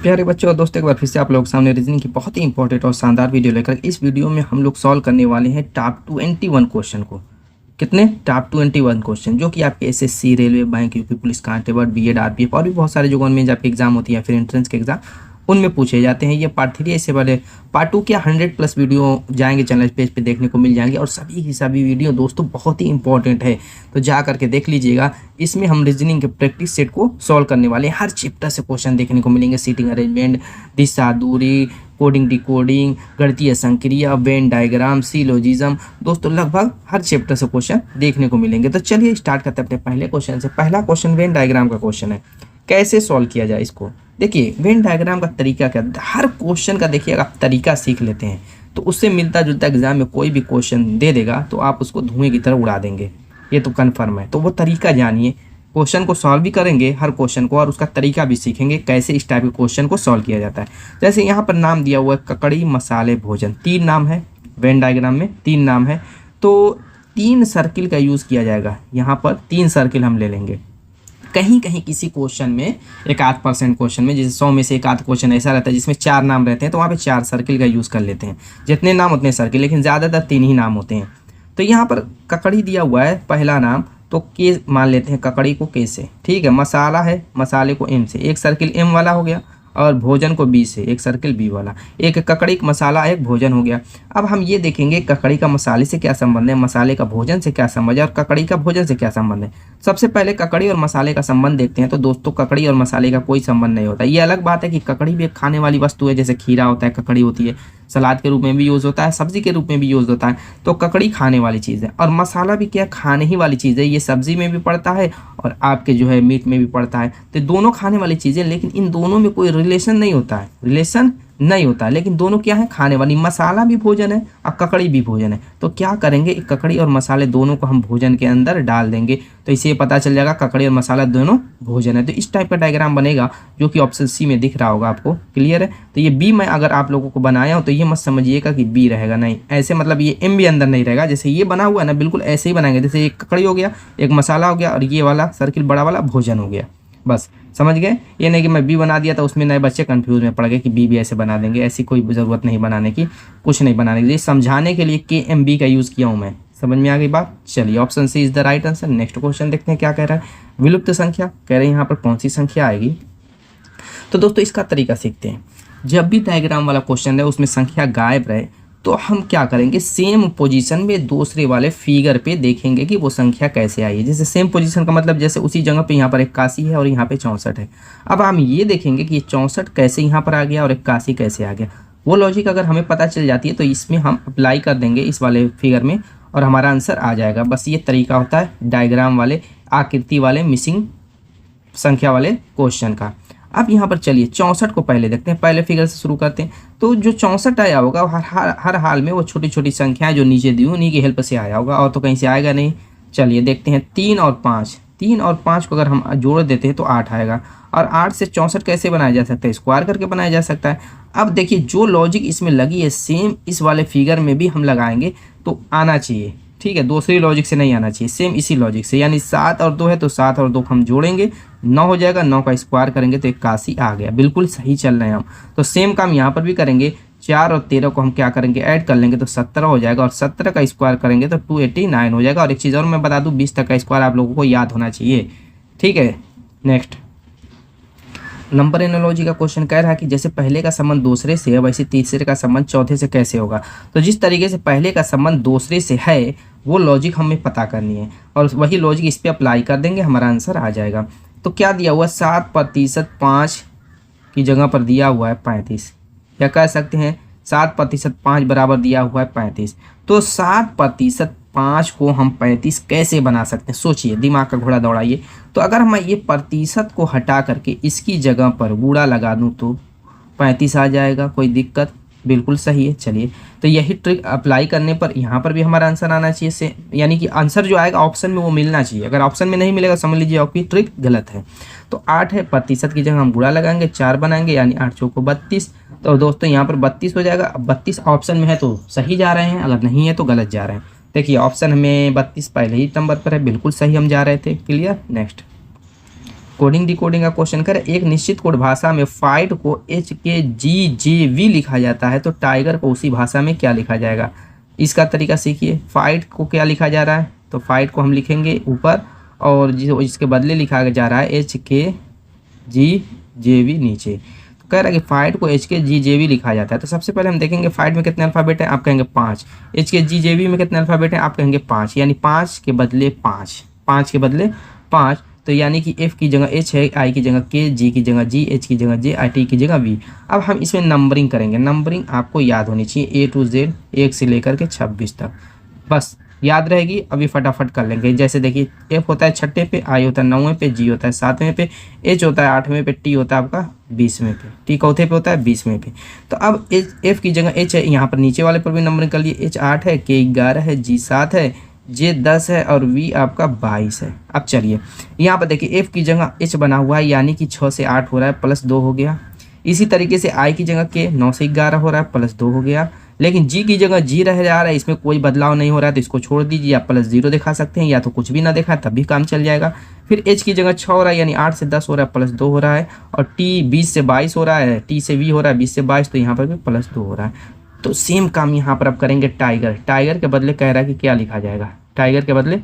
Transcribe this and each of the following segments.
प्यारे बच्चों और दोस्तों, एक बार फिर से आप लोग सामने रीजनिंग की बहुत ही इंपॉर्टेंट और शानदार वीडियो लेकर इस वीडियो में हम लोग सॉल्व करने वाले हैं टॉप 21 क्वेश्चन को। कितने? टॉप 21 क्वेश्चन जो कि आपके SSC, railway, bank, UP police constable, BEd, RPF और भी बहुत सारे जो गवर्नमेंट आपके एग्जाम होती है, फिर एंट्रेंस के एग्जाम, उनमें पूछे जाते हैं। ये पार्ट 3 इससे पहले पार्ट 2 क्या 100+ वीडियो जाएंगे चैनल पेज पे देखने को मिल जाएंगे और सभी की सभी वीडियो दोस्तों बहुत ही इंपॉर्टेंट है, तो जा करके देख लीजिएगा। इसमें हम रीजनिंग के प्रैक्टिस सेट को सॉल्व करने वाले हैं। हर चैप्टर से क्वेश्चन देखने को मिलेंगे। सीटिंग अरेंजमेंट, दिशा दूरी, कोडिंग डिकोडिंग, गणितीय संक्रिया, वेन डायग्राम, सिलोजिज्म, दोस्तों लगभग हर चैप्टर से क्वेश्चन देखने को मिलेंगे। तो चलिए स्टार्ट करते हैं अपने पहले क्वेश्चन से। पहला क्वेश्चन वेन डायग्राम का क्वेश्चन है। कैसे सॉल्व किया जाए इसको? देखिए वेन डायग्राम का तरीका क्या, हर क्वेश्चन का देखिए अगर आप तरीका सीख लेते हैं तो उससे मिलता जुलता एग्जाम में कोई भी क्वेश्चन दे देगा तो आप उसको धुएं की तरह उड़ा देंगे, ये तो कन्फर्म है। तो वो तरीका जानिए, क्वेश्चन को सॉल्व भी करेंगे हर क्वेश्चन को और उसका तरीका भी सीखेंगे कैसे इस टाइप के क्वेश्चन को सॉल्व किया जाता है। जैसे यहाँ पर नाम दिया हुआ है ककड़ी मसाले भोजन, 3 नाम है वेन डायग्राम में, 3 नाम है। तो 3 सर्किल का यूज़ किया जाएगा। यहाँ पर 3 सर्किल हम ले लेंगे। कहीं कहीं किसी क्वेश्चन में 1-8% क्वेश्चन में, जैसे 100 में से 1-8 क्वेश्चन ऐसा रहता है जिसमें 4 नाम रहते हैं, तो वहाँ पे 4 सर्किल का यूज़ कर लेते हैं। जितने नाम उतने सर्किल, लेकिन ज़्यादातर 3 ही नाम होते हैं। तो यहाँ पर ककड़ी दिया हुआ है पहला नाम, तो के मान लेते हैं ककड़ी को के से, ठीक है। मसाला है, मसाले को एम से, एक सर्किल एम वाला हो गया। और भोजन को बी से, एक सर्किल बी वाला। एक ककड़ी का मसाला, एक भोजन हो गया। अब हम ये देखेंगे ककड़ी का मसाले से क्या संबंध है, मसाले का भोजन से क्या संबंध है और ककड़ी का भोजन से क्या संबंध है। सबसे पहले ककड़ी और मसाले का संबंध देखते हैं। तो दोस्तों ककड़ी और मसाले का कोई संबंध नहीं होता। ये अलग बात है कि ककड़ी भी एक खाने वाली वस्तु है, जैसे खीरा होता है, ककड़ी होती है, सलाद के रूप में भी यूज़ होता है, सब्जी के रूप में भी यूज़ होता है। तो ककड़ी खाने वाली चीज़ है और मसाला भी क्या खाने ही वाली चीज़ है। ये सब्जी में भी पड़ता है और आपके जो है मीट में भी पड़ता है। तो दोनों खाने वाली चीज़ें, लेकिन इन दोनों में कोई रिलेशन नहीं होता है, रिलेशन नहीं होता है, लेकिन दोनों क्या है, खाने वाली। मसाला भी भोजन है और ककड़ी भी भोजन है। तो क्या करेंगे, ककड़ी और मसाले दोनों को हम भोजन के अंदर डाल देंगे, तो इससे पता चल जाएगा ककड़ी और मसाला दोनों भोजन है। तो इस टाइप का डायग्राम बनेगा जो कि ऑप्शन सी में दिख रहा होगा आपको। क्लियर है? तो ये बी मैं अगर आप लोगों को बनाया हूँ तो ये मत समझिएगा कि बी रहेगा, नहीं ऐसे, मतलब ये एम भी अंदर नहीं रहेगा। जैसे ये बना हुआ है ना, बिल्कुल ऐसे ही बनाएंगे। जैसे एक ककड़ी हो गया, एक मसाला हो गया और ये वाला सर्किल बड़ा वाला भोजन हो गया। बस समझ गए? ये नहीं कि मैं बी बना दिया तो उसमें नए बच्चे कंफ्यूज में पड़ गए कि बी भी ऐसे बना देंगे। ऐसी कोई ज़रूरत नहीं बनाने की, कुछ नहीं बनाने की। समझाने के लिए के एम बी का यूज़ किया हूँ मैं। समझ में आ गई बात? चलिए option C is the right answer. Next question देखते हैं क्या कह रहा है। विलुप्त संख्या कह रहे हैं, यहाँ पर कौन सी संख्या आएगी? तो दोस्तों इसका तरीका सीखते हैं। जब भी डायग्राम वाला क्वेश्चन है उसमें संख्या गायब रहे तो हम क्या करेंगे, सेम पोजीशन में दूसरे वाले फिगर पे देखेंगे कि वो संख्या कैसे आई है। जैसे सेम पोजीशन का मतलब जैसे उसी जगह पे यहाँ पर 81 है और यहाँ पे 64 है। अब हम ये देखेंगे कि ये 64 कैसे यहाँ पर आ गया और 81 कैसे आ गया। वो लॉजिक अगर हमें पता चल जाती है तो इसमें हम अप्लाई कर देंगे इस वाले फिगर में और हमारा आंसर आ जाएगा। बस ये तरीका होता है डायग्राम वाले, आकृति वाले, मिसिंग संख्या वाले क्वेश्चन का। अब यहाँ पर चलिए 64 को पहले देखते हैं, पहले फिगर से शुरू करते हैं। तो जो 64 आया होगा हर हाल में वो छोटी छोटी संख्याएं जो नीचे दी उन्हीं की हेल्प से आया होगा, और तो कहीं से आएगा नहीं। चलिए देखते हैं 3 और 5, 3 और 5 को अगर हम जोड़ देते हैं तो 8 आएगा। और 8 से 64 कैसे बनाया जा सकता है, स्क्वायर करके बनाया जा सकता है। अब देखिए जो लॉजिक इसमें लगी है सेम इस वाले फिगर में भी हम लगाएंगे तो आना चाहिए, ठीक है। दूसरी लॉजिक से नहीं आना चाहिए, सेम इसी लॉजिक से। यानी 7 और 2 है तो 7 और 2 हम जोड़ेंगे, 9 हो जाएगा। 9 का स्क्वायर करेंगे तो 81 आ गया। बिल्कुल सही चल रहे हैं हम। तो सेम काम यहाँ पर भी करेंगे। 4 और 13 को हम क्या करेंगे, ऐड कर लेंगे तो 17 हो जाएगा और 17 का स्क्वायर करेंगे तो 289 हो जाएगा। और एक चीज़ और मैं बता दूँ, 20 तक का स्क्वायर आप लोगों को याद होना चाहिए, ठीक है। नेक्स्ट नंबर एनालॉजी का क्वेश्चन कह रहा है कि जैसे पहले का संबंध दूसरे से है वैसे तीसरे का संबंध चौथे से कैसे होगा। तो जिस तरीके से पहले का संबंध दूसरे से है वो लॉजिक हमें पता करनी है और वही लॉजिक इस पर अप्लाई कर देंगे, हमारा आंसर आ जाएगा। तो क्या दिया हुआ, 7% 5 की जगह पर दिया हुआ है 35, या कह सकते हैं 7% 5 बराबर दिया हुआ है 35। तो 7% 5 को हम 35 कैसे बना सकते हैं, सोचिए, दिमाग का घोड़ा दौड़ाइए। तो अगर मैं ये प्रतिशत को हटा करके इसकी जगह पर बूढ़ा लगा दूं तो 35 आ जाएगा, कोई दिक्कत? बिल्कुल सही है। चलिए तो यही ट्रिक अप्लाई करने पर यहाँ पर भी हमारा आंसर आना चाहिए से, यानी कि आंसर जो आएगा ऑप्शन में वो मिलना चाहिए। अगर ऑप्शन में नहीं मिलेगा समझ लीजिए आपकी ट्रिक गलत है। तो 8 है, प्रतिशत की जगह हम बूढ़ा लगाएंगे, 4 बनाएंगे, यानी 8 चौको 32। तो दोस्तों यहाँ पर 32 हो जाएगा। अब 32 ऑप्शन में है तो सही जा रहे हैं, अगर नहीं है तो गलत जा रहे हैं। देखिए ऑप्शन में 32 पहले ही नंबर पर है, बिल्कुल सही हम जा रहे थे। क्लियर? नेक्स्ट कोडिंग डिकोडिंग का क्वेश्चन कर एक निश्चित कोड भाषा में फाइट को HKGJV लिखा जाता है तो टाइगर को उसी भाषा में क्या लिखा जाएगा। इसका तरीका सीखिए। फाइट को क्या लिखा जा रहा है तो फाइट को हम लिखेंगे ऊपर और जिसके बदले लिखा जा रहा है HKGJV नीचे। तो कह रहा है कि फाइट को HKGJV लिखा जाता है तो सबसे पहले हम देखेंगे फाइट में कितने अल्फ़ाबेट हैं, आप कहेंगे 5। HKGJV में कितने अल्फ़ाबेट हैं, आप कहेंगे 5, यानी 5 के बदले 5, 5 के बदले 5। तो यानी कि F की जगह H है, I की जगह K, G की जगह G, H की जगह J, I T की जगह V। अब हम इसमें नंबरिंग करेंगे। नंबरिंग आपको याद होनी चाहिए A to Z 1 से लेकर के 26 तक, बस याद रहेगी। अभी फटाफट कर लेंगे। जैसे देखिए F होता है 6ठे पे, I होता है 9वें पे, G होता है 7वें पे, H होता है 8वें पे, T होता है आपका 20वें पे, T चौथे पे होता है 20वें पे। तो अब F की जगह H है, यहाँ पर नीचे वाले पर भी नंबरिंग कर लिए। H 8 है, K 11 है, G 7 है, J 10 है और V आपका 22 है। अब चलिए यहाँ पर देखिए F की जगह H बना हुआ है यानी कि 6 से 8 हो रहा है, +2 हो गया। इसी तरीके से I की जगह K 9 से 11 हो रहा है, +2 हो गया। लेकिन G की जगह G रह जा रहा है, इसमें कोई बदलाव नहीं हो रहा है तो इसको छोड़ दीजिए। आप +0 दिखा सकते हैं या तो कुछ भी ना दिखा तब भी काम चल जाएगा। फिर H की जगह 6 हो रहा है यानी 8 से 10 हो रहा है, +2 हो रहा है। और T 20 से 22 हो रहा है, T से V हो रहा है 20 से 22, तो यहाँ पर भी +2 हो रहा है। तो सेम काम यहाँ पर अब करेंगे टाइगर। टाइगर के बदले कह रहा है कि क्या लिखा जाएगा, टाइगर के बदले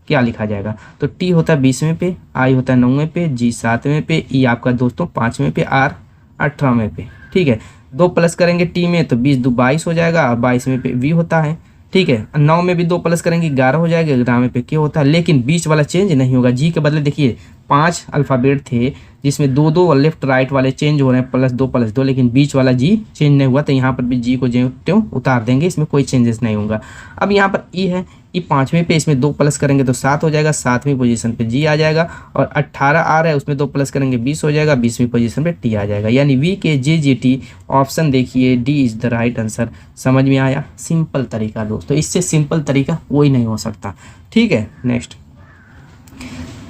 क्या लिखा जाएगा। तो T होता है 20वें पे, I होता है 9वें पे, G 7वें पे, E आपका दोस्तों 5वें पे, R 18वें पे। ठीक है, 2 प्लस करेंगे T में तो 20 2 22 हो जाएगा और 22वें पे V होता है। ठीक है, 9 में भी 2 प्लस करेंगे 11 हो जाएगा, 11वें पे K होता है। लेकिन बीच वाला चेंज नहीं होगा। G के बदले देखिए 5 अल्फ़ाबेट थे जिसमें 2 लेफ्ट राइट वाले चेंज हो रहे हैं, +2 लेकिन बीच वाला G चेंज नहीं हुआ। तो यहाँ पर भी G को जो उतार देंगे, इसमें कोई चेंजेस नहीं होगा। अब यहाँ पर E है, E 5वें पे, इसमें 2 प्लस करेंगे तो 7 हो जाएगा, 7वीं पोजीशन पे G आ जाएगा। और 18 आ रहा है, उसमें 2 प्लस करेंगे 20 हो जाएगा, 20वीं पोजीशन पे T आ जाएगा। यानी VKJGT ऑप्शन देखिए D is the right answer. समझ में आया? सिंपल तरीका दोस्तों, इससे सिंपल तरीका कोई नहीं हो सकता। ठीक है, नेक्स्ट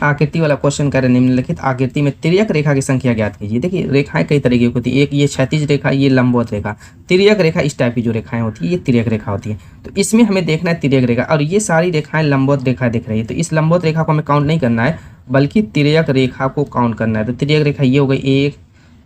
आकृति वाला क्वेश्चन कर रहे निम्नलिखित आकृति में तिर्यक रेखा की संख्या ज्ञात कीजिए। देखिए रेखाएं कई तरीके की होती है, एक ये क्षैतिज रेखा, ये लंबवत रेखा। तिर्यक रेखा इस टाइप की जो रेखाएं होती है ये तिर्यक रेखा होती है। तो इसमें हमें देखना है तिर्यक रेखा, और ये सारी रेखाएं लंबवत रेखा दिख रही है। तो इस लंबवत रेखा को हमें काउंट नहीं करना है बल्कि तिर्यक रेखा को काउंट करना है। तो तिर्यक रेखा ये हो गई 1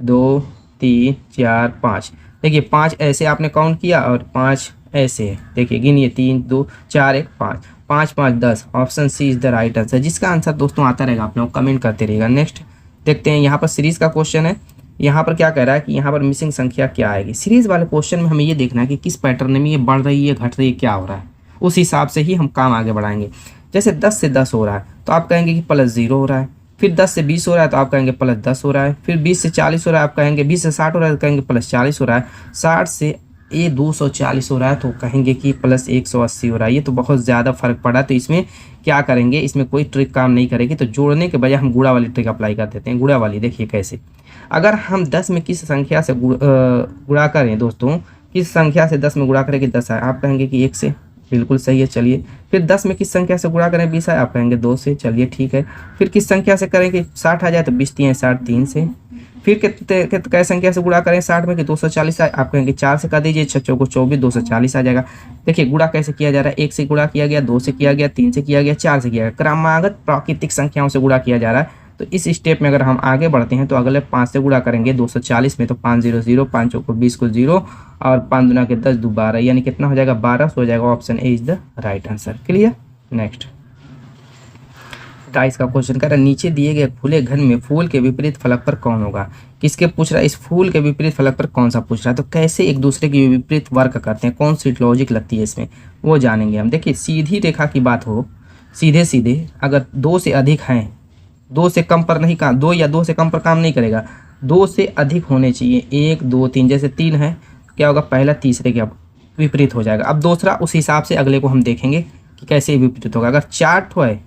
2 3 4 5। देखिए 5 ऐसे आपने काउंट किया और 5 ऐसे है। देखिए गिनिए 3 2 4 1 5, 5 5 10। Option C is the right answer. जिसका आंसर दोस्तों आता रहेगा आप लोग कमेंट करते रहिएगा। नेक्स्ट देखते हैं, यहाँ पर सीरीज का क्वेश्चन है। यहाँ पर क्या कह रहा है कि यहाँ पर मिसिंग संख्या क्या आएगी। सीरीज वाले क्वेश्चन में हमें ये देखना है कि किस पैटर्न में ये बढ़ रही है, घट रही है, क्या हो रहा है। उस हिसाब से ही हम काम आगे बढ़ाएंगे। जैसे 10 से 10 हो रहा है तो आप कहेंगे कि +0 हो रहा है। फिर 10 से 20 हो रहा है तो आप कहेंगे +10 हो रहा है। फिर 20 से 40 हो रहा है आप कहेंगे, 20 से 60 हो रहा है तो कहेंगे +40 हो रहा है। 60 से 240 हो रहा है तो कहेंगे कि +180 हो रहा है। ये तो बहुत ज़्यादा फर्क पड़ा। तो इसमें क्या करेंगे, इसमें कोई ट्रिक काम नहीं करेगी। तो जोड़ने के बजाय हम गुणा वाली ट्रिक अप्लाई कर देते हैं। गुणा वाली देखिए कैसे, अगर हम 10 में किस संख्या से गुणा करें दोस्तों, किस संख्या से 10 में गुणा करें कि 10 आए, आप कहेंगे कि 1 से। बिल्कुल सही है, चलिए। फिर 10 में किस संख्या से गुणा करें 20 आए, आप कहेंगे 2 से। चलिए ठीक है। फिर किस संख्या से करें कि 60 आ जाए, तो 20 3 60 3 से। फिर कितने संख्या से गुणा करें 60 में कि 240 आए, आप कहेंगे 4 से कर दीजिए, 6 चौको 24 240 आ जाएगा। देखिए गुणा कैसे किया जा रहा है, 1 से गुणा किया गया, 2 से किया गया, 3 से किया गया, 4 से किया गया। क्रमागत प्राकृतिक संख्याओं से गुणा किया जा रहा है। तो इस स्टेप में अगर हम आगे बढ़ते हैं तो अगले 5 से गुणा करेंगे 240 में, तो 5 0 0, 5 चौको 20 को 0 और 5 दूना के 10 2 12, यानी कितना हो जाएगा 1200 हो जाएगा। Option A is the right answer. Clear. Next 28 का क्वेश्चन कह रहा है नीचे दिए गए खुले घन में फूल के विपरीत फलक पर कौन होगा। किसके पूछ रहा है, इस फूल के विपरीत फलक पर कौन सा पूछ रहा है। तो कैसे एक दूसरे के विपरीत वर्क करते हैं, कौन सी लॉजिक लगती है इसमें, वो जानेंगे हम। देखिए सीधी रेखा की बात हो, सीधे सीधे अगर 2 से अधिक हैं, 2 से कम पर नहीं काम, 2 या 2 से कम पर काम नहीं करेगा, 2 से अधिक होने चाहिए। 1 2 3, जैसे 3 है क्या होगा, पहला तीसरे के विपरीत हो जाएगा। अब दूसरा उस हिसाब से अगले को हम देखेंगे कि कैसे विपरीत होगा। अगर 4 है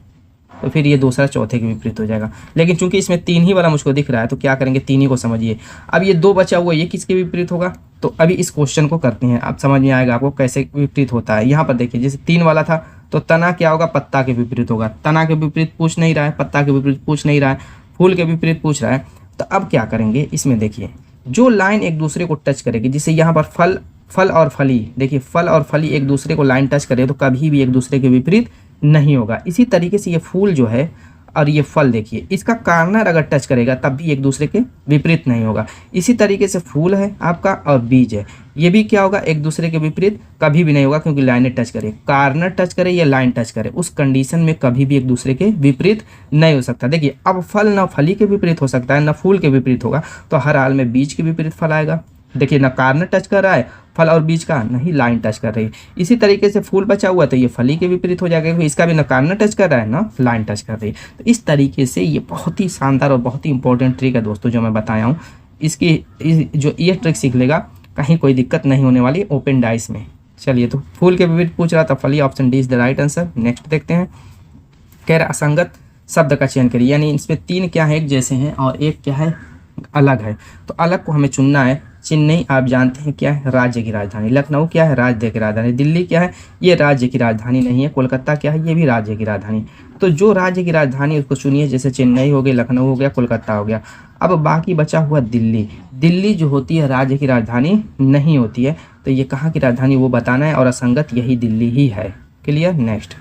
तो फिर ये दूसरा चौथे के विपरीत हो जाएगा। लेकिन चूंकि इसमें 3 ही वाला मुझको दिख रहा है तो क्या करेंगे, 3 ही को समझिए। अब ये 2 बचा हुआ, ये किसके विपरीत होगा। तो अभी इस क्वेश्चन को करते हैं, आप समझ में आएगा आपको कैसे विपरीत होता है। यहाँ पर देखिए जैसे 3 वाला था तो तना क्या होगा, पत्ता के विपरीत होगा। तना के विपरीत पूछ नहीं रहा है, पत्ता के विपरीत पूछ नहीं रहा है, फूल के विपरीत पूछ रहा है। तो अब क्या करेंगे, इसमें देखिए जो लाइन एक दूसरे को टच करेगी, जिसे यहाँ पर फल और फली, देखिए फल और फली एक दूसरे को लाइन टच करे तो कभी भी एक दूसरे के विपरीत नहीं होगा। इसी तरीके से ये फूल जो है और ये फल देखिए, इसका कार्नर अगर टच करेगा तब भी एक दूसरे के विपरीत नहीं होगा। इसी तरीके से फूल है आपका और बीज है, ये भी क्या होगा, एक दूसरे के विपरीत कभी भी नहीं होगा, क्योंकि लाइनें टच करे, कार्नर टच करे या लाइन टच करे, उस कंडीशन में कभी भी एक दूसरे के विपरीत नहीं हो सकता। देखिए अब फल ना फली के विपरीत हो सकता है ना फूल के विपरीत होगा, तो हर हाल में बीज के विपरीत फल आएगा। देखिए ना कार्नर टच कर रहा है फल और बीज का, नहीं लाइन टच कर रही है। इसी तरीके से फूल बचा हुआ तो ये फली के विपरीत हो जाएगा, क्योंकि इसका भी ना कार्नर टच कर रहा है ना लाइन टच कर रही है। तो इस तरीके से ये बहुत ही शानदार और बहुत ही इंपॉर्टेंट ट्रिक है दोस्तों जो मैं बताया हूँ। जो ये ट्रिक सीख लेगा कहीं कोई दिक्कत नहीं होने वाली ओपन डाइस में। चलिए, तो फूल के विपरीत पूछ रहा था फली, option D is the right answer. Next देखते हैं, कह रहा असंगत शब्द का चयन करिए, यानी इसमें 3 क्या है एक जैसे हैं और एक क्या है अलग है। तो अलग को हमें चुनना है। चेन्नई आप जानते हैं क्या है, राज्य की राजधानी। लखनऊ क्या है, राज्य की राजधानी। दिल्ली क्या है, ये राज्य की राजधानी नहीं है। कोलकाता क्या है, ये भी राज्य की राजधानी। तो जो राज्य की राजधानी उसको चुनिए, जैसे चेन्नई हो गया, लखनऊ हो गया, कोलकाता हो गया। अब बाकी बचा हुआ दिल्ली। दिल्ली जो होती है राज्य की राजधानी नहीं होती है, तो ये कहाँ की राजधानी वो बताना है, और असंगत यही दिल्ली ही है। क्लियर। नेक्स्ट,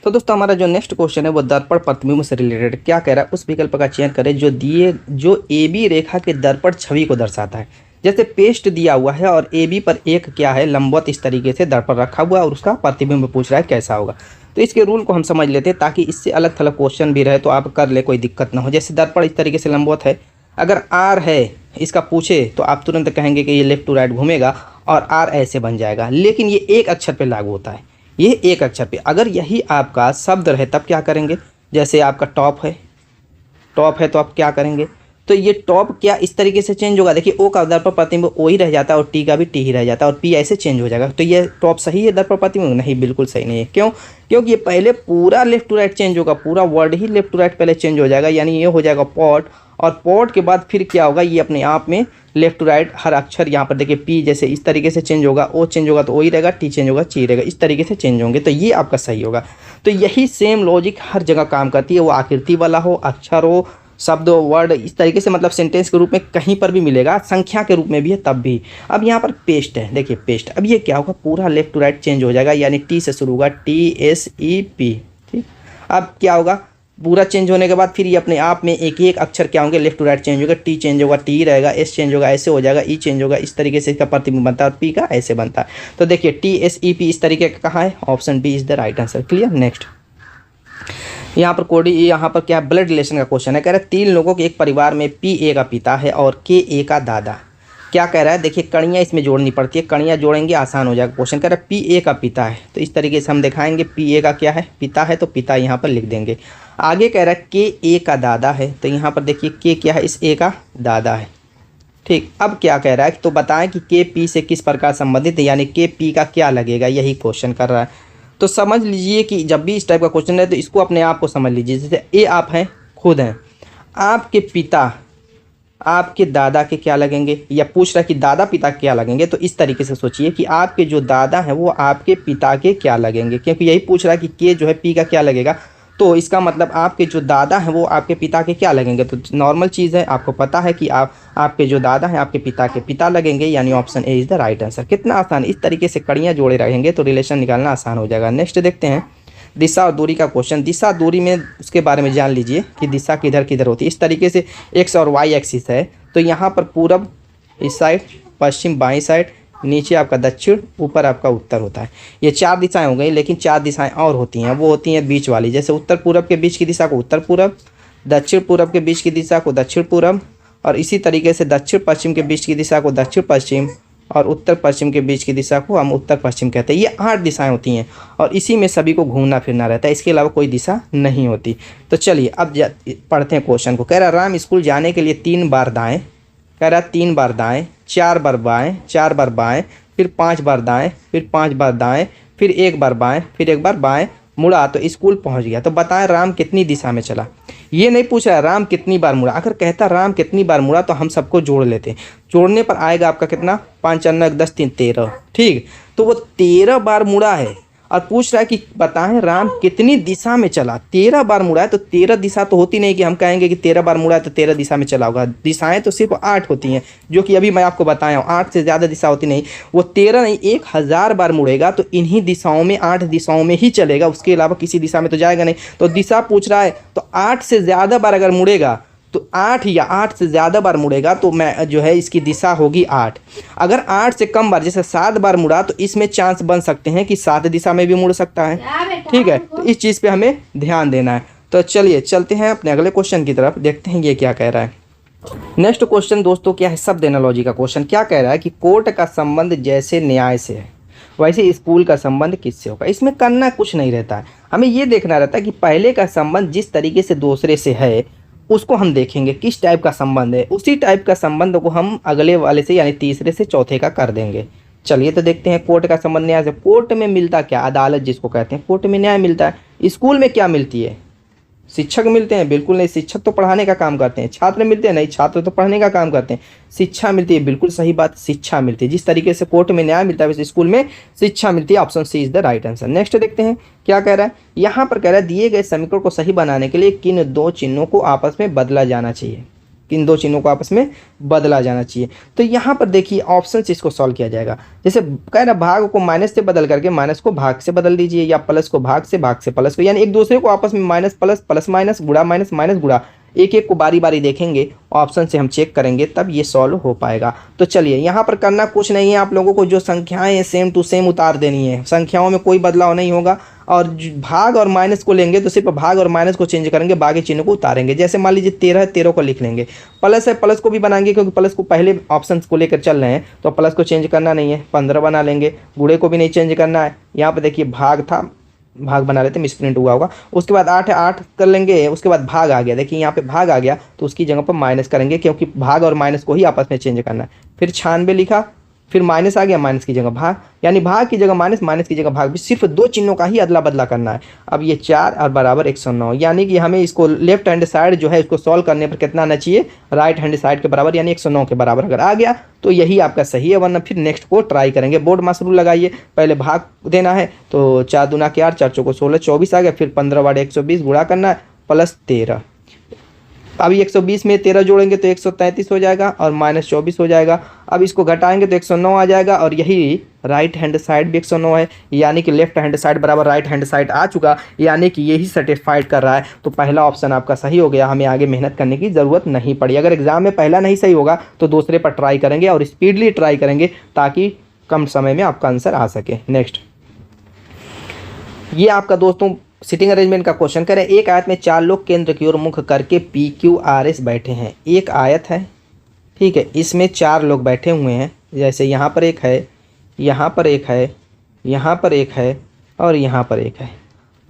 तो दोस्तों हमारा जो नेक्स्ट क्वेश्चन है वो दर्पण प्रतिबिंब से रिलेटेड क्या कह रहा है, उस विकल्प का चयन करें जो ए बी रेखा के दर्पण छवि को दर्शाता है। जैसे पेस्ट दिया हुआ है और ए बी पर एक क्या है लंबवत इस तरीके से दर्पण रखा हुआ है और उसका प्रतिबिंब पूछ रहा है कैसा होगा। तो इसके रूल को हम समझ लेते हैं ताकि इससे अलग थलग क्वेश्चन भी रहे तो आप कर ले, कोई दिक्कत ना हो। जैसे दर्पण इस तरीके से लंबवत है, अगर आर है इसका पूछे तो आप तुरंत कहेंगे कि ये लेफ्ट टू राइट घूमेगा और आर ऐसे बन जाएगा, लेकिन ये एक अक्षर पे लागू होता है, ये एक अक्षर पे। अगर यही आपका शब्द रहे तब क्या करेंगे, जैसे आपका टॉप है तो आप क्या करेंगे, तो ये टॉप क्या इस तरीके से चेंज होगा। देखिए ओ का दर्पण प्रतिबिंब ओ ही रह जाता है और टी का भी टी ही रह जाता है और पी ऐसे चेंज हो जाएगा। तो ये टॉप सही है दर्पण प्रतिबिंब, नहीं बिल्कुल सही नहीं है। क्यों, क्योंकि ये पहले पूरा लेफ्ट टू राइट चेंज होगा, पूरा वर्ड ही लेफ्ट टू राइट पहले चेंज हो जाएगा, यानी ये हो जाएगा पॉट, और पॉट के बाद फिर क्या होगा, ये अपने आप में लेफ्ट टू राइट हर अक्षर यहाँ पर देखिए पी जैसे इस तरीके से चेंज होगा, ओ चेंज होगा तो ओ ही रहेगा, टी चेंज होगा ची रहेगा, इस तरीके से चेंज होंगे, तो ये आपका सही होगा। तो यही सेम लॉजिक हर जगह काम करती है, वो आकृति वाला हो, अक्षर हो, शब्द हो, वर्ड, इस तरीके से मतलब सेंटेंस के रूप में कहीं पर भी मिलेगा, संख्या के रूप में भी है तब भी। अब यहाँ पर पेस्ट है, देखिए पेस्ट, अब ये क्या होगा, पूरा लेफ्ट टू राइट चेंज हो जाएगा, यानी टी से शुरू होगा, TSEP। ठीक, अब क्या होगा, पूरा चेंज होने के बाद फिर ये अपने आप में एक एक अक्षर क्या होंगे लेफ्ट टू राइट चेंज होगा, टी चेंज होगा, टी रहेगा, एस चेंज होगा, ऐसे हो जाएगा, ई चेंज होगा, इस तरीके से इसका प्रतिबिंब बनता है, और पी का ऐसे बनता है। तो देखिए TSEP इस तरीके का कहाँ है, option B is the right answer. Clear. Next, यहाँ पर कोडी, यहाँ पर क्या ब्लड रिलेशन का क्वेश्चन है, कह रहा है 3 लोगों के एक परिवार में PA का पिता है और KA का दादा। क्या कह रहा है, देखिए कड़ियाँ इसमें जोड़नी पड़ती है, कड़ियाँ जोड़ेंगे आसान हो जाएगा क्वेश्चन। कह रहा है PA का पिता है, तो इस तरीके से हम दिखाएंगे PA का क्या है पिता है, तो पिता यहाँ पर लिख देंगे। आगे कह रहा है KA का दादा है, तो यहाँ पर देखिए K क्या है, इस A का दादा है। ठीक, अब क्या कह रहा है, तो बताएं कि KP से किस प्रकार संबंधित है, यानी KP का क्या लगेगा, यही क्वेश्चन कर रहा है। तो समझ लीजिए कि जब भी इस टाइप का क्वेश्चन है तो इसको अपने आप को समझ लीजिए। जैसे ए आप हैं, खुद हैं, आपके पिता आपके दादा के क्या लगेंगे, या पूछ रहा है कि दादा पिता क्या लगेंगे, तो इस तरीके से सोचिए कि आपके जो दादा हैं वो आपके पिता के क्या लगेंगे, क्योंकि यही पूछ रहा है कि के जो है पी का क्या लगेगा, तो इसका मतलब आपके जो दादा हैं वो आपके पिता के क्या लगेंगे। तो नॉर्मल चीज़ है, आपको पता है कि आपके जो दादा हैं आपके पिता के पिता लगेंगे, यानी option A is the right answer. कितना आसान, इस तरीके से कड़ियाँ जोड़े रहेंगे तो रिलेशन निकालना आसान हो जाएगा। नेक्स्ट देखते हैं दिशा और दूरी का क्वेश्चन। दिशा दूरी में उसके बारे में जान लीजिए कि दिशा किधर किधर होती है। इस तरीके से एक्स और वाई एक्सिस है, तो यहाँ पर पूरब इस साइड, पश्चिम बाईं साइड, नीचे आपका दक्षिण, ऊपर आपका उत्तर होता है। ये 4 दिशाएं हो गई, लेकिन 4 दिशाएं और होती हैं, वो होती हैं बीच वाली। जैसे उत्तर पूरब के बीच की दिशा को उत्तर पूरब, दक्षिण पूरब के बीच की दिशा को दक्षिण पूरब, और इसी तरीके से दक्षिण पश्चिम के बीच की दिशा को दक्षिण पश्चिम, और उत्तर पश्चिम के बीच की दिशा को हम उत्तर पश्चिम कहते हैं। ये 8 दिशाएं होती हैं और इसी में सभी को घूमना फिरना रहता है, इसके अलावा कोई दिशा नहीं होती। तो चलिए अब पढ़ते हैं क्वेश्चन को। कह रहा राम स्कूल जाने के लिए 3 बार दाएँ, कह रहा 3 बार दाएँ, 4 बार बाएँ, 4 बार बाएँ, फिर 5 बार दाएँ, फिर 5 बार दाएँ, फिर 1 बार बाएँ, फिर 1 बार बाएँ, मुड़ा तो स्कूल पहुंच गया। तो बताएं राम कितनी दिशा में चला। ये नहीं पूछ रहा है राम कितनी बार मुड़ा, अगर कहता राम कितनी बार मुड़ा तो हम सबको जोड़ लेते हैं। जोड़ने पर आएगा आपका कितना, 5 4 9 10 3 13। ठीक, तो वो 13 बार मुड़ा है और पूछ रहा है कि बताएं राम कितनी दिशा में चला। 13 बार मुड़ा है, तो 13 दिशा तो होती नहीं कि हम कहेंगे कि 13 बार मुड़ा है तो 13 दिशा में चला होगा। दिशाएं तो सिर्फ 8 होती हैं, जो कि अभी मैं आपको बताया हूँ। 8 से ज़्यादा दिशा होती नहीं। वो 13 नहीं 1000 बार मुड़ेगा तो इन्हीं दिशाओं में 8 दिशाओं में ही चलेगा, उसके अलावा किसी दिशा में तो जाएगा नहीं। तो दिशा पूछ रहा है, तो 8 से ज़्यादा बार अगर मुड़ेगा तो 8 या 8 से ज़्यादा बार मुड़ेगा तो मैं जो है इसकी दिशा होगी 8। अगर 8 से कम बार जैसे 7 बार मुड़ा तो इसमें चांस बन सकते हैं कि 7 दिशा में भी मुड़ सकता है। ठीक है, तो इस चीज़ पे हमें ध्यान देना है। तो चलिए चलते हैं अपने अगले क्वेश्चन की तरफ, देखते हैं ये क्या कह रहा है। नेक्स्ट क्वेश्चन दोस्तों क्या है, शब्द एनालॉजी का क्वेश्चन। क्या कह रहा है कि कोर्ट का संबंध जैसे न्याय से है वैसे स्कूल का संबंध किससे होगा। इसमें करना कुछ नहीं रहता है, हमें ये देखना रहता है कि पहले का संबंध जिस तरीके से दूसरे से है उसको हम देखेंगे किस टाइप का संबंध है, उसी टाइप का संबंध को हम अगले वाले से यानी तीसरे से चौथे का कर देंगे। चलिए तो देखते हैं कोर्ट का संबंध न्याय से। कोर्ट में मिलता क्या, अदालत जिसको कहते हैं, कोर्ट में न्याय मिलता है। स्कूल में क्या मिलती है, शिक्षक मिलते हैं, बिल्कुल नहीं, शिक्षक तो पढ़ाने का काम करते हैं। छात्र मिलते हैं, नहीं, छात्र तो पढ़ने का काम करते हैं। शिक्षा मिलती है, बिल्कुल सही बात, शिक्षा मिलती है। जिस तरीके से कोर्ट में न्याय मिलता है वैसे स्कूल में शिक्षा मिलती है। Option C is the right answer. Next देखते हैं क्या कह रहा है। यहाँ पर कह रहा है दिए गए समीकरण को सही बनाने के लिए किन दो चिन्हों को आपस में बदला जाना चाहिए, किन दो चिन्हों को आपस में बदला जाना चाहिए। तो यहाँ पर देखिए ऑप्शन से इसको सॉल्व किया जाएगा। जैसे कह रहा भाग को माइनस से बदल करके माइनस को भाग से बदल दीजिए, या प्लस को भाग से प्लस को, यानी एक दूसरे को आपस में माइनस प्लस प्लस माइनस गुणा माइनस माइनस गुणा, एक एक को बारी बारी देखेंगे, ऑप्शन से हम चेक करेंगे तब ये सॉल्व हो पाएगा। तो चलिए यहाँ पर करना कुछ नहीं है, आप लोगों को जो संख्याएं हैं सेम टू सेम उतार देनी है, संख्याओं में कोई बदलाव नहीं होगा। और भाग और माइनस को लेंगे तो सिर्फ भाग और माइनस को चेंज करेंगे, बाकी चिन्हों को उतारेंगे। जैसे मान लीजिए 13 है, 13 को लिख लेंगे। प्लस है, प्लस को भी बनाएंगे क्योंकि प्लस को पहले ऑप्शन को लेकर चल रहे हैं, तो प्लस को चेंज करना नहीं है, 15 बना लेंगे। गुणे को भी नहीं चेंज करना है। यहाँ पर देखिए भाग था, भाग बना लेते, मिसप्रिंट हुआ होगा। उसके बाद 8 है, 8 कर लेंगे। उसके बाद भाग आ गया, देखिए यहाँ पे भाग आ गया तो उसकी जगह पर माइनस करेंगे क्योंकि भाग और माइनस को ही आपस में चेंज करना है। फिर 96 लिखा, फिर माइनस आ गया, माइनस की जगह भाग, यानी भाग की जगह माइनस, माइनस की जगह भाग, भी सिर्फ दो चिन्हों का ही अदला बदला करना है। अब ये 4 और बराबर 109, यानी कि हमें इसको लेफ्ट हैंड साइड जो है इसको सॉल्व करने पर कितना आना चाहिए, राइट हैंड साइड के बराबर, यानी 109 के बराबर अगर आ गया तो यही आपका सही है, वरना फिर नेक्स्ट को ट्राई करेंगे। बोर्ड मास रूल लगाइए, पहले भाग देना है तो 4 दूना के 8, 4 चौको 16, 24 आ गया। फिर 15 बटे 120 गुणा करना है प्लस 13। अभी 120 में 13 जोड़ेंगे तो 133 हो जाएगा और माइनस 24 हो जाएगा। अब इसको घटाएंगे तो 109 आ जाएगा और यही राइट हैंड साइड भी 109 है, यानी कि लेफ्ट हैंड साइड बराबर राइट हैंड साइड आ चुका, यानी कि यही सेटिस्फाइड कर रहा है। तो पहला ऑप्शन आपका सही हो गया, हमें आगे मेहनत करने की ज़रूरत नहीं पड़ी। अगर एग्जाम में पहला नहीं सही होगा तो दूसरे पर ट्राई करेंगे और स्पीडली ट्राई करेंगे ताकि कम समय में आपका आंसर आ सके। नेक्स्ट, ये आपका दोस्तों सिटिंग अरेंजमेंट का क्वेश्चन करें। एक आयत में 4 लोग केंद्र की ओर मुख करके PQRS बैठे हैं। एक आयत है, ठीक है, इसमें 4 लोग बैठे हुए हैं। जैसे यहाँ पर एक है, यहाँ पर एक है, यहाँ पर एक है और यहाँ पर एक है।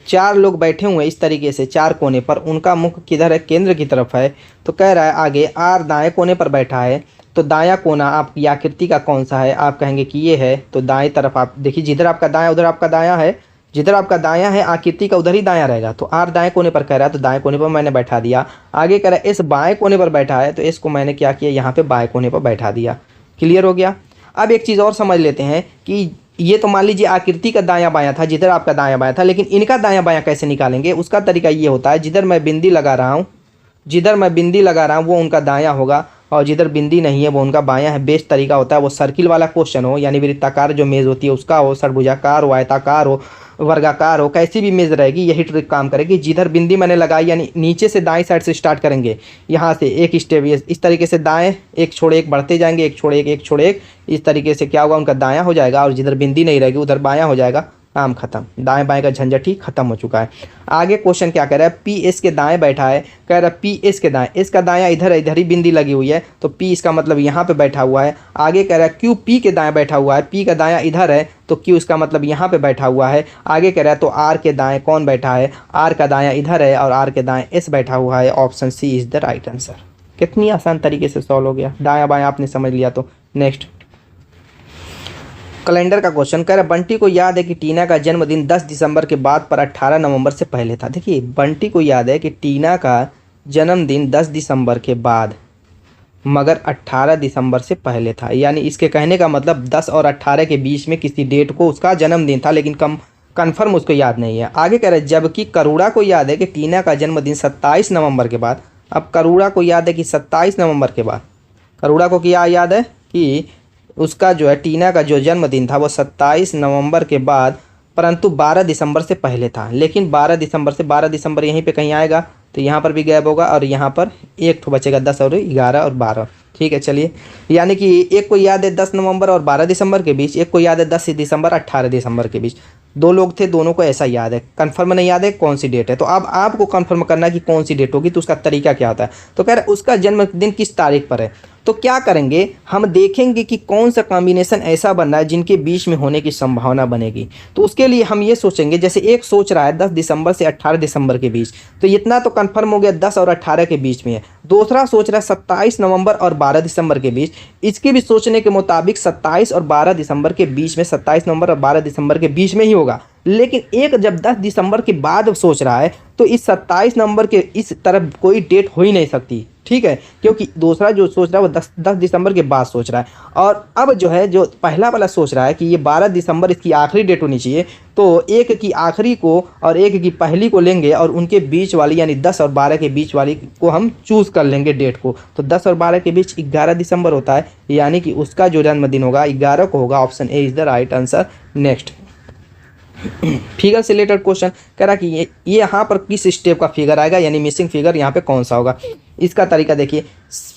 4 लोग बैठे हुए हैं इस तरीके से 4 कोने पर, उनका मुख किधर है, केंद्र की तरफ है। तो कह रहा है आगे R दाएं कोने पर बैठा है, तो दायां कोना आपकी आकृति का कौन सा है, आप कहेंगे कि ये है। तो दाएं तरफ आप देखिए, जिधर आपका दायां उधर आपका दायां है, जिधर आपका दायां है आकृति का उधर ही दायां रहेगा। तो R दाएं कोने पर कह रहा है तो दाएं कोने पर मैंने बैठा दिया। आगे कह रहा है S बाएं कोने पर बैठा है, तो S को मैंने क्या किया, यहाँ पे बाएं कोने पर बैठा दिया। क्लियर हो गया। अब एक चीज़ और समझ लेते हैं कि ये तो मान लीजिए आकृति का दायां बायां था, जिधर आपका दायां बायां था, लेकिन इनका दायां बायां कैसे निकालेंगे, उसका तरीका ये होता है, जिधर मैं बिंदी लगा रहा हूँ, जिधर मैं बिंदी लगा रहा हूँ वो उनका दायां होगा और जिधर बिंदी नहीं है वो उनका बायां है। बेस्ट तरीका होता है वो सर्किल वाला क्वेश्चन हो, यानी वृत्ताकार जो मेज़ होती है उसका हो, षडभुजाकार हो, आयताकार हो, वर्गाकार हो, कैसी भी मेज़ रहेगी यही ट्रिक काम करेगी। जिधर बिंदी मैंने लगाई यानी नीचे से दाएं साइड से स्टार्ट करेंगे, यहाँ से एक स्टेप इस तरीके से दाएं एक छोड़े एक बढ़ते जाएंगे, एक छोड़े एक छोड़े एक, इस तरीके से क्या होगा, उनका दायां हो जाएगा और जिधर बिंदी नहीं रहेगी उधर बायां हो जाएगा। काम खत्म, दाएं बाएं का झंझट ही खत्म हो चुका है। आगे क्वेश्चन क्या कह रहा है, पी एस के दाएं बैठा है, कह रहा है पी एस के दाएं, इसका दायां इधर है, इधर ही बिंदी लगी हुई है, तो पी इसका मतलब यहाँ पे बैठा हुआ है। आगे कह रहा है क्यू पी के दाएं बैठा हुआ है, पी का दायां इधर है तो क्यू इसका मतलब यहाँ पे बैठा हुआ है। आगे कह रहा है तो आर के दाएं कौन बैठा है, आर का दायां इधर है और आर के दाएं एस बैठा हुआ है। Option C is the right answer. कितनी आसान तरीके से सॉल्व हो गया, दायां बायां आपने समझ लिया। तो नेक्स्ट कैलेंडर का क्वेश्चन कह रहा है बंटी को याद है कि टीना का जन्मदिन 10 दिसंबर के बाद पर 18 नवंबर से पहले था। देखिए बंटी को याद है कि टीना का जन्मदिन 10 दिसंबर के बाद मगर 18 दिसंबर से पहले था, यानी इसके कहने का मतलब 10 और 18 के बीच में किसी डेट को उसका जन्मदिन था, लेकिन कन्फर्म उसको याद नहीं है। आगे कह रहे हैं जबकि करुणा को याद है कि टीना का जन्मदिन 27 नवंबर के बाद। अब करुणा को याद है कि 27 नवंबर के बाद, करुणा को क्या याद है कि उसका जो है टीना का जो जन्मदिन था वो 27 नवंबर के बाद, परंतु 12 दिसंबर से पहले था। लेकिन 12 दिसंबर से 12 दिसंबर यहीं पे कहीं आएगा तो यहाँ पर भी गैप होगा और यहाँ पर एक तो बचेगा 10 और 11 और 12। ठीक है चलिए, यानी कि एक को याद है 10 नवंबर और 12 दिसंबर के बीच, एक को याद है 10 दिसंबर 18 दिसंबर के बीच। दो लोग थे, दोनों को ऐसा याद है, कंफर्म नहीं याद है कौन सी डेट है। तो अब आपको कंफर्म करना कि कौन सी डेट होगी, तो उसका तरीका क्या होता है। तो कह रहे उसका जन्मदिन किस तारीख पर है। तो क्या करेंगे, हम देखेंगे कि कौन सा कॉम्बिनेशन ऐसा बन रहा है जिनके बीच में होने की संभावना बनेगी। तो उसके लिए हम ये सोचेंगे, जैसे एक सोच रहा है 10 दिसंबर से 18 दिसंबर के बीच, तो इतना तो कंफर्म हो गया 10 और 18 के बीच में है। दूसरा सोच रहा है 27 नवंबर और 12 दिसंबर के बीच, इसके भी सोचने के मुताबिक 27 और 12 दिसंबर के बीच में, 27 नवंबर और 12 दिसंबर के बीच में ही होगा। लेकिन एक जब 10 दिसंबर के बाद सोच रहा है तो इस 27 नवंबर के इस तरफ कोई डेट हो ही नहीं सकती। ठीक है, क्योंकि दूसरा जो सोच रहा है वो 10 दिसंबर के बाद सोच रहा है। और अब जो है जो पहला वाला सोच रहा है कि ये 12 दिसंबर इसकी आखिरी डेट होनी चाहिए, तो एक की आखिरी को और एक की पहली को लेंगे और उनके बीच वाली यानी 10 और 12 के बीच वाली को हम चूज़ कर लेंगे डेट को। तो 10 और 12 के बीच 11 दिसंबर होता है, यानी कि उसका जो जन्मदिन होगा 11 को होगा। Option A is the right answer. Next, figure से रिलेटेड क्वेश्चन कह रहा कि ये यहाँ पर किस स्टेप का फिगर आएगा, यानी मिसिंग फिगर यहाँ पे कौन सा होगा। इसका तरीका देखिए,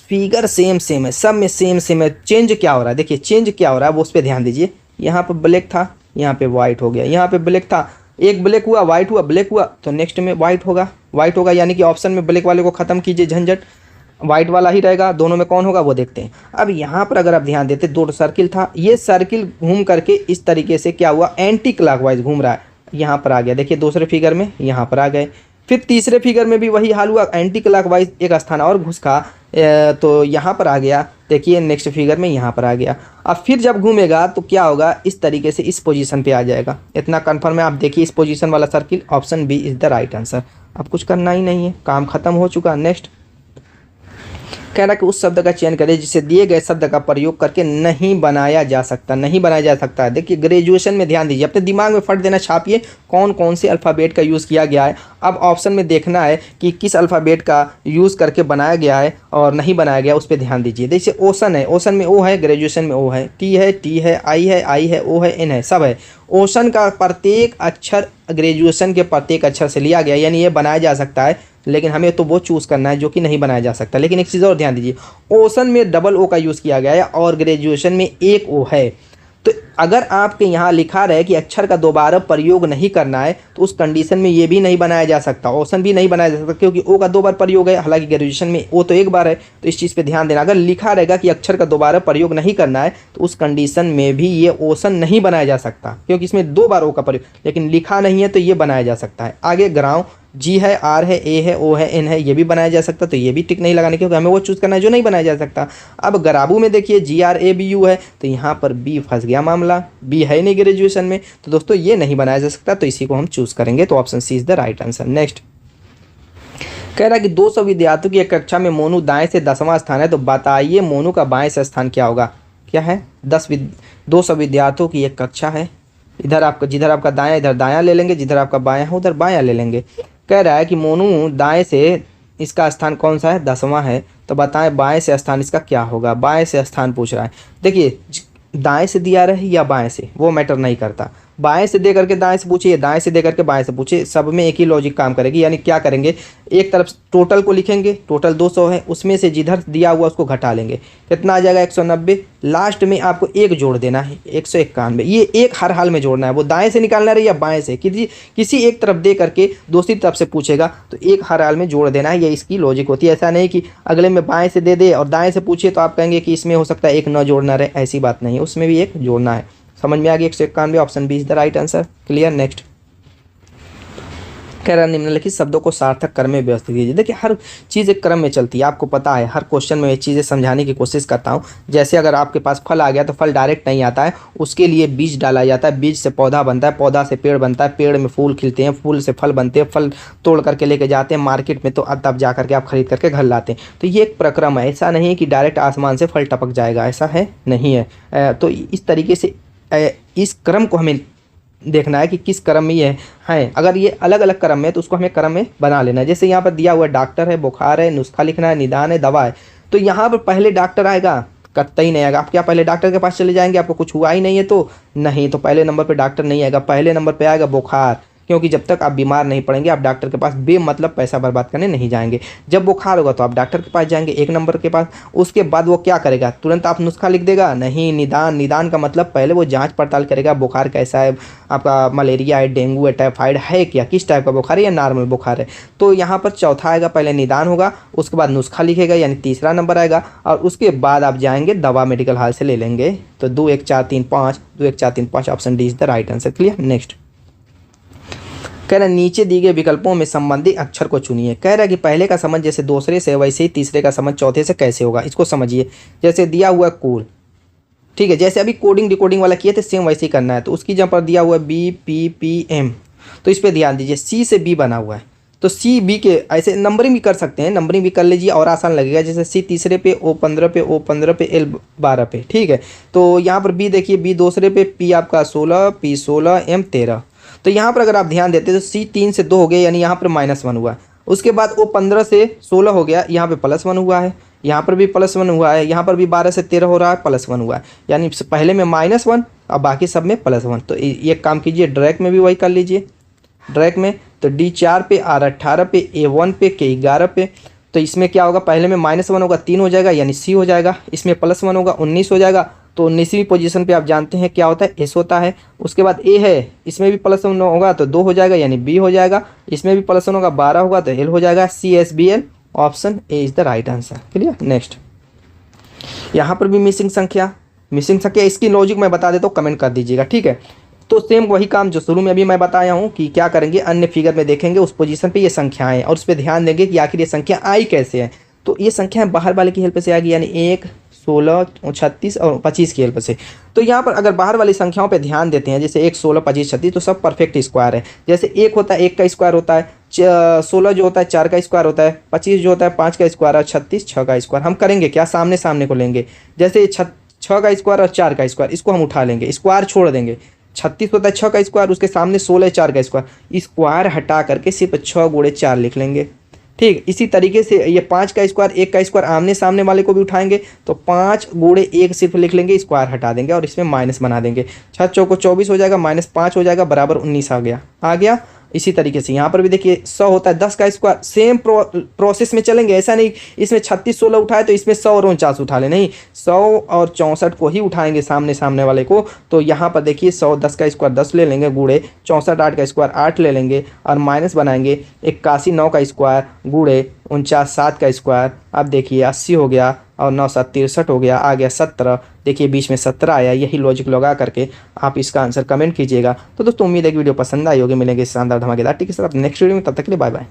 फिगर सेम सेम है, सब में सेम सेम है, चेंज क्या हो रहा है, देखिए चेंज क्या हो रहा है वो उस पर ध्यान दीजिए। यहाँ पर ब्लैक था, यहाँ पे वाइट हो गया, यहाँ पे ब्लैक था, एक ब्लैक हुआ, वाइट हुआ, ब्लैक हुआ, तो नेक्स्ट में वाइट होगा, वाइट होगा, यानी कि ऑप्शन में ब्लैक वाले को ख़त्म कीजिए, झंझट वाइट वाला ही रहेगा। दोनों में कौन होगा वो देखते हैं। अब यहाँ पर अगर आप ध्यान देते, दो सर्किल था, ये सर्किल घूम करके इस तरीके से क्या हुआ, एंटी क्लॉकवाइज घूम रहा है, यहाँ पर आ गया। देखिए दूसरे फिगर में यहाँ पर आ गए, फिर तीसरे फिगर में भी वही हाल हुआ, एंटी क्लॉकवाइज एक स्थान और घुसका तो यहाँ पर आ गया। देखिए नेक्स्ट फिगर में यहाँ पर आ गया। अब फिर जब घूमेगा तो क्या होगा, इस तरीके से इस पोजीशन पे आ जाएगा। इतना कंफर्म है। आप देखिए इस पोजीशन वाला circle, option B is the right answer. अब कुछ करना ही नहीं है, काम खत्म हो चुका। नेक्स्ट कह रहा कि उस शब्द का चयन करें जिसे दिए गए शब्द का प्रयोग करके नहीं बनाया जा सकता, नहीं बनाया जा सकता है। देखिए ग्रेजुएशन में ध्यान दीजिए, अपने दिमाग में फट देना, छापिए कौन कौन से अल्फ़ाबेट का यूज़ किया गया है। अब ऑप्शन में देखना है कि किस अल्फ़ाबेट का यूज़ करके बनाया गया है और नहीं बनाया गया, उस पर ध्यान दीजिए। देखिए ओशन है, ओशन में ओ है, ग्रेजुएशन में ओ है, टी है, आई है, ओ है, एन है, सब है। ओशन का प्रत्येक अक्षर ग्रेजुएशन के प्रत्येक अक्षर से लिया गया, यानी ये बनाया जा सकता है, लेकिन हमें तो वो चूज़ करना है जो कि नहीं बनाया जा सकता। लेकिन एक चीज़ और ध्यान दीजिए, ओशन में डबल ओ का यूज़ किया गया है और ग्रेजुएशन में एक ओ है। तो अगर आपके यहाँ लिखा रहे कि अक्षर का दोबारा प्रयोग नहीं करना है, तो उस कंडीशन में ये भी नहीं बनाया जा सकता, ओशन भी नहीं बनाया जा सकता, क्योंकि ओ का 2 बार प्रयोग है, हालांकि ग्रेजुएशन में ओ तो 1 बार है। तो इस चीज़ पे ध्यान देना। अगर लिखा रहेगा कि अक्षर का दोबारा प्रयोग नहीं करना है, तो उस कंडीशन में भी ये ओशन नहीं बनाया जा सकता, क्योंकि इसमें 2 बार ओ का प्रयोग, लेकिन लिखा नहीं है तो ये बनाया जा सकता है। आगे ग्राउंड, जी है, आर है, ए है, ओ है, एन है, ये भी बनाया जा सकता, तो ये भी टिक नहीं लगाने, क्योंकि हमें वो चूज़ करना है जो नहीं बनाया जा सकता। अब गराबू में देखिए GRABU है, तो यहाँ पर बी फंस गया मामला, बी है नहीं ग्रेजुएशन में, तो दोस्तों ये नहीं बनाया जा सकता, तो इसी को हम चूज़ करेंगे। तो option C is the right answer. Next कह रहा है कि 200 विद्यार्थियों की एक कक्षा में मोनू दाएं से 10वां स्थान है, तो बताइए मोनू का बाएं से स्थान क्या होगा। क्या है, 200 विद्यार्थियों की एक कक्षा है, इधर आपका जिधर आपका दायां इधर दायां ले लेंगे, जिधर आपका बायां है उधर बायां ले लेंगे। कह रहा है कि मोनू दाएं से इसका स्थान कौन सा है, 10वां है, तो बताएं बाएं से स्थान इसका क्या होगा। बाएं से स्थान पूछ रहा है। देखिए दाएं से दिया रहे या बाएं से वो मैटर नहीं करता, बाएं से दे करके दाएं से पूछिए, दाएं से दे करके बाएं से पूछिए, सब में एक ही लॉजिक काम करेगी। यानी क्या करेंगे, एक तरफ टोटल को लिखेंगे, टोटल 200 है, उसमें से जिधर दिया हुआ उसको घटा लेंगे, कितना आ जाएगा 190। लास्ट में आपको एक जोड़ देना है 191, ये एक हर हाल में जोड़ना है, वो दाएं से निकालना रहे या बाएं से, किसी एक तरफ दे करके दूसरी तरफ से पूछेगा तो एक हर हाल में जोड़ देना है, ये इसकी लॉजिक होती है। ऐसा नहीं कि अगले में बाएं से दे दे और दाएं से पूछिए तो आप कहेंगे कि इसमें हो सकता है एक न जोड़ना रहे, ऐसी बात नहीं है, उसमें भी एक जोड़ना है। समझ में आ गया, 191, option B is the right answer. Clear. Next कह रहा निम्नलिखित शब्दों को सार्थक क्रम में व्यवस्थित कीजिए। देखिए हर चीज़ एक क्रम में चलती है, आपको पता है, हर क्वेश्चन में ये चीज़ें समझाने की कोशिश करता हूँ। जैसे अगर आपके पास फल आ गया तो फल डायरेक्ट नहीं आता है, उसके लिए बीज डाला जाता है, बीज से पौधा बनता है, पौधा से पेड़ बनता है, पेड़ में फूल खिलते हैं, फूल से फल बनते हैं, फल तोड़ करके लेके जाते हैं मार्केट में, तो तब जा करके आप खरीद करके घर लाते हैं। तो ये एक प्रक्रम है, ऐसा नहीं है कि डायरेक्ट आसमान से फल टपक जाएगा, ऐसा है नहीं है। तो इस तरीके से इस क्रम को हमें देखना है कि किस क्रम में ये है। अगर ये अलग अलग क्रम में है तो उसको हमें क्रम में बना लेना है। जैसे यहाँ पर दिया हुआ है डॉक्टर है, बुखार है, नुस्खा लिखना है, निदान है, दवा है, तो यहाँ पर पहले डॉक्टर आएगा? कतई नहीं आएगा। आप क्या पहले डॉक्टर के पास चले जाएंगे? आपको कुछ हुआ ही नहीं है तो नहीं, तो पहले नंबर पे डॉक्टर नहीं आएगा, पहले नंबर पे आएगा बुखार, क्योंकि जब तक आप बीमार नहीं पड़ेंगे आप डॉक्टर के पास बेमतलब पैसा बर्बाद करने नहीं जाएंगे। जब बुखार होगा तो आप डॉक्टर के पास जाएंगे 1 नंबर के पास। उसके बाद वो क्या करेगा? तुरंत आप नुस्खा लिख देगा? नहीं, निदान। निदान का मतलब पहले वो जांच पड़ताल करेगा, बुखार कैसा है, आपका मलेरिया है, डेंगू है, टाइफाइड है क्या, किस टाइप का बुखार है या नॉर्मल बुखार है। तो यहाँ पर चौथा आएगा, पहले निदान होगा, उसके बाद नुस्खा लिखेगा यानी तीसरा नंबर आएगा, और उसके बाद आप जाएंगे दवा मेडिकल हॉल से ले लेंगे। तो 2 1 4 3 5, 2 1 4 3 5 option D is the right answer. Clear. Next कह रहा है नीचे दिए गए विकल्पों में संबंधित अक्षर को चुनिए। कह रहा है कि पहले का संबंध जैसे दूसरे से वैसे ही तीसरे का संबंध चौथे से कैसे होगा, इसको समझिए। जैसे दिया हुआ है कूल, ठीक है, जैसे अभी कोडिंग डिकोडिंग वाला किए थे सेम वैसे ही करना है। तो उसकी जहाँ पर दिया हुआ है BPPM, तो इस पर ध्यान दीजिए, C से B बना हुआ है, तो C B के ऐसे नंबरिंग भी कर सकते हैं, नंबरिंग भी कर लीजिए और आसान लगेगा। जैसे C तीसरे पे, O 15 पे, O 15 पे, L 12 पे, ठीक है। तो यहाँ पर B देखिए, B दूसरे पे, P आपका 16, P 16, M 13। तो यहाँ पर अगर आप ध्यान देते तो C 3 से 2 हो गया, यानी यहाँ पर -1 हुआ है। उसके बाद O 15 से 16 हो गया, यहाँ पे +1 हुआ है, यहाँ पर भी +1 हुआ है, यहाँ पर भी 12 से 13 हो रहा है, +1 हुआ है, यानी पहले में -1 और बाकी सब में +1। तो ये काम कीजिए, डायरेक्ट में भी वही कर लीजिए। डायरेक्ट में तो D 4 पे, R 18 पे, A 1 पे, K 11 पे। तो इसमें क्या होगा? पहले में -1 होगा, 3 हो जाएगा यानी C हो जाएगा। इसमें +1 होगा, 19 हो जाएगा। तो 19वीं पोजीशन पे आप जानते हैं क्या होता है? S होता है। उसके बाद A है, इसमें भी +1 होगा तो 2 हो जाएगा यानी B हो जाएगा। इसमें भी +1 होगा, 12 होगा तो L हो जाएगा। CSBL option A is the right answer. Clear. Next यहाँ पर भी मिसिंग संख्या, इसकी लॉजिक मैं बता देता हूँ, कमेंट कर दीजिएगा, ठीक है। तो सेम वही काम जो शुरू में अभी मैं बताया हूँ कि क्या करेंगे, अन्य फिगर में देखेंगे उस पोजीशन पे ये संख्याएं, और उस पर ध्यान देंगे कि आखिर ये संख्या आई कैसे है। तो ये संख्याएं बाहर वाले की हेल्प से आ गई, यानी 1, 16, 36 और 25 की हेल्प से। तो यहाँ पर अगर बाहर वाली संख्याओं पे ध्यान देते हैं, जैसे 1, 16, 25, 36, तो सब परफेक्ट स्क्वायर है। जैसे 1 होता है 1 का स्क्वायर होता है, 16 जो होता है 4 का स्क्वायर होता है, 25 जो होता है 5 का स्क्वायर, और 36 6 का स्क्वायर। हम करेंगे क्या? सामने सामने को लेंगे। जैसे 6 का स्क्वायर और 4 का स्क्वायर, इसको हम उठा लेंगे, स्क्वायर छोड़ देंगे। 36 होता है 6 का स्क्वायर, उसके सामने 16 4 का स्क्वायर, स्क्वायर हटा करके सिर्फ 6 गुणे 4 लिख लेंगे, ठीक। इसी तरीके से ये 5 का स्क्वायर 1 का स्क्वायर आमने सामने वाले को भी उठाएंगे तो 5 गुणे 1 सिर्फ लिख लेंगे, स्क्वायर हटा देंगे और इसमें माइनस बना देंगे। 6 चौको 24 हो जाएगा, -5 हो जाएगा, बराबर 19 आ गया। इसी तरीके से यहाँ पर भी देखिए 100 होता है 10 का स्क्वायर, सेम प्रोसेस में चलेंगे। ऐसा नहीं इसमें 36 16 उठाए तो इसमें 100 और 49 उठा ले, नहीं, 100 और 64 को ही उठाएंगे सामने वाले को। तो यहाँ पर देखिए 100 10 का स्क्वायर 10 ले लेंगे, गुणे 64 8 का स्क्वायर 8 ले लेंगे और माइनस बनाएंगे 81 9 का स्क्वायर, गुणे 49 7 का स्क्वायर। अब देखिए 80 हो गया और 9 7 63 हो गया, आ गया 17। देखिए बीच में 17 आया। यही लॉजिक लगा करके आप इसका आंसर कमेंट कीजिएगा। तो दोस्तों उम्मीद है कि वीडियो पसंद आई होगी। मिलेंगे शानदार धमाकेदार टिक के साथ नेक्स्ट वीडियो में, तब तक के लिए बाय बाय।